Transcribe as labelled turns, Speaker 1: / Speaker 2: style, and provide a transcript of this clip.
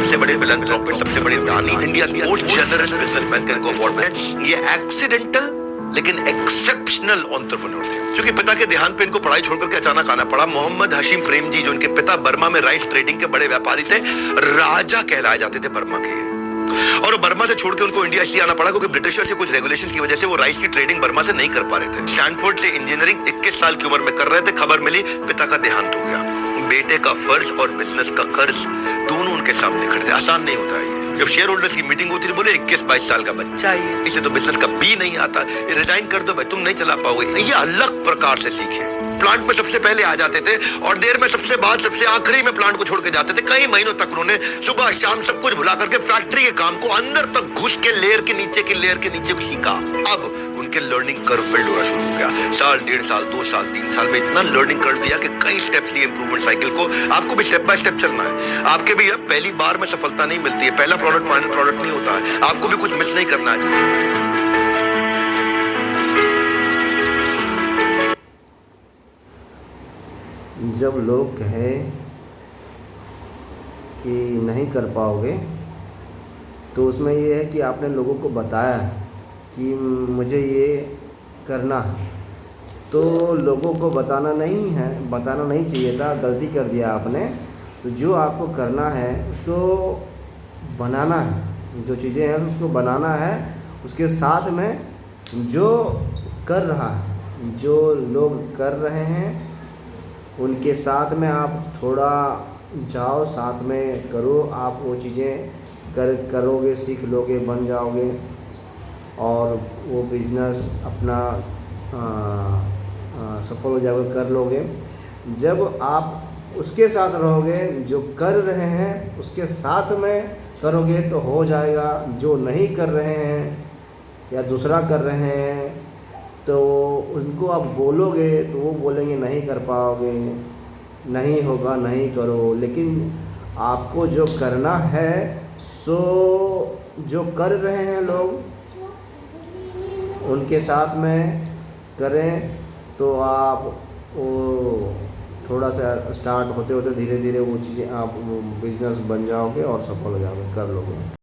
Speaker 1: सबसे बड़े फिलैंथ्रोपिस्ट, सबसे बड़े दानी, इंडिया मोस्ट जनरस बिजनेसमैन का इनको अवार्ड है। ये एक्सीडेंटल लेकिन एक्सेप्शनल एंटरप्रेन्योर थे। क्योंकि पिता के देहांत पे इनको पढ़ाई छोड़ करके अचानक आना पड़ा। मोहम्मद हशीम प्रेम जी, जो इनके पिता बर्मा में राइस ट्रेडिंग के बड़े व्यापारी थे, राजा कहलाए जाते थे बर्मा के। और बर्मा से छोड़ के उनको इंडिया इसलिए आना पड़ा क्योंकि ब्रिटिशर से कुछ रेगुलेशन की वजह से वो राइस की ट्रेडिंग बर्मा से नहीं कर पा रहे थे। स्टैनफोर्ड से इंजीनियरिंग 21 साल की उम्र में कर रहे थे। खबर मिली पिता का देहांत हो गया। बेटे का फर्ज और बिजनेस का कर्ज दोनों उनके सामने खड़े थे। आसान नहीं होता है ये। जब शेयर होल्डर्स की मीटिंग होती थी, बोले 21-22 साल का बच्चा है, इसे तो बिजनेस का बी नहीं आता, रिजाइन कर दो भाई, तुम नहीं चला पाओगे। ये अलग प्रकार से सीखे। प्लांट में सबसे पहले आ जाते थे और देर में सबसे बाद सबसे आखिरी में प्लांट को छोड़ के जाते थे। कई महीनों तक उन्होंने सुबह शाम सब कुछ भुला करके फैक्ट्री के काम को अंदर तक घुस के लेयर के नीचे को सीखा। अब उनके लर्निंग कर्व बिल्ड होना शुरू हो गया। साल, 1.5 साल, 2 साल, 3 साल में इतना लर्निंग कर्व दिया कि कई स्टेप्स लिए इंप्रूवमेंट साइकिल को। आपको भी स्टेप बाय स्टेप चलना है। आपके भी अब पहली बार में सफलता नहीं मिलती है। पहला प्रोडक्ट फाइनल प्रोडक्ट नहीं होता है। आपको भी कुछ मिस नहीं करना है।
Speaker 2: जब लोग कहें कि नहीं कर पाओगे, तो उसमें ये है कि आपने लोगों को बताया है कि मुझे ये करना है, तो लोगों को बताना नहीं चाहिए था। गलती कर दिया आपने। तो जो आपको करना है उसको बनाना है, जो चीज़ें हैं उसको बनाना है। उसके साथ में जो कर रहा है, जो लोग कर रहे हैं, उनके साथ में आप थोड़ा जाओ, साथ में करो। आप वो चीज़ें करोगे, सीख लोगे, बन जाओगे और वो बिज़नेस अपना सफल हो जाओगे, कर लोगे। जब आप उसके साथ रहोगे, जो कर रहे हैं उसके साथ में करोगे तो हो जाएगा। जो नहीं कर रहे हैं या दूसरा कर रहे हैं, तो उनको आप बोलोगे तो वो बोलेंगे नहीं कर पाओगे, नहीं होगा, नहीं करो। लेकिन आपको जो करना है, सो जो कर रहे हैं लोग उनके साथ में करें, तो आप वो थोड़ा सा स्टार्ट होते होते धीरे धीरे वो चीज़ें आप बिज़नेस बन जाओगे और सफल हो जाओगे, कर लोगे।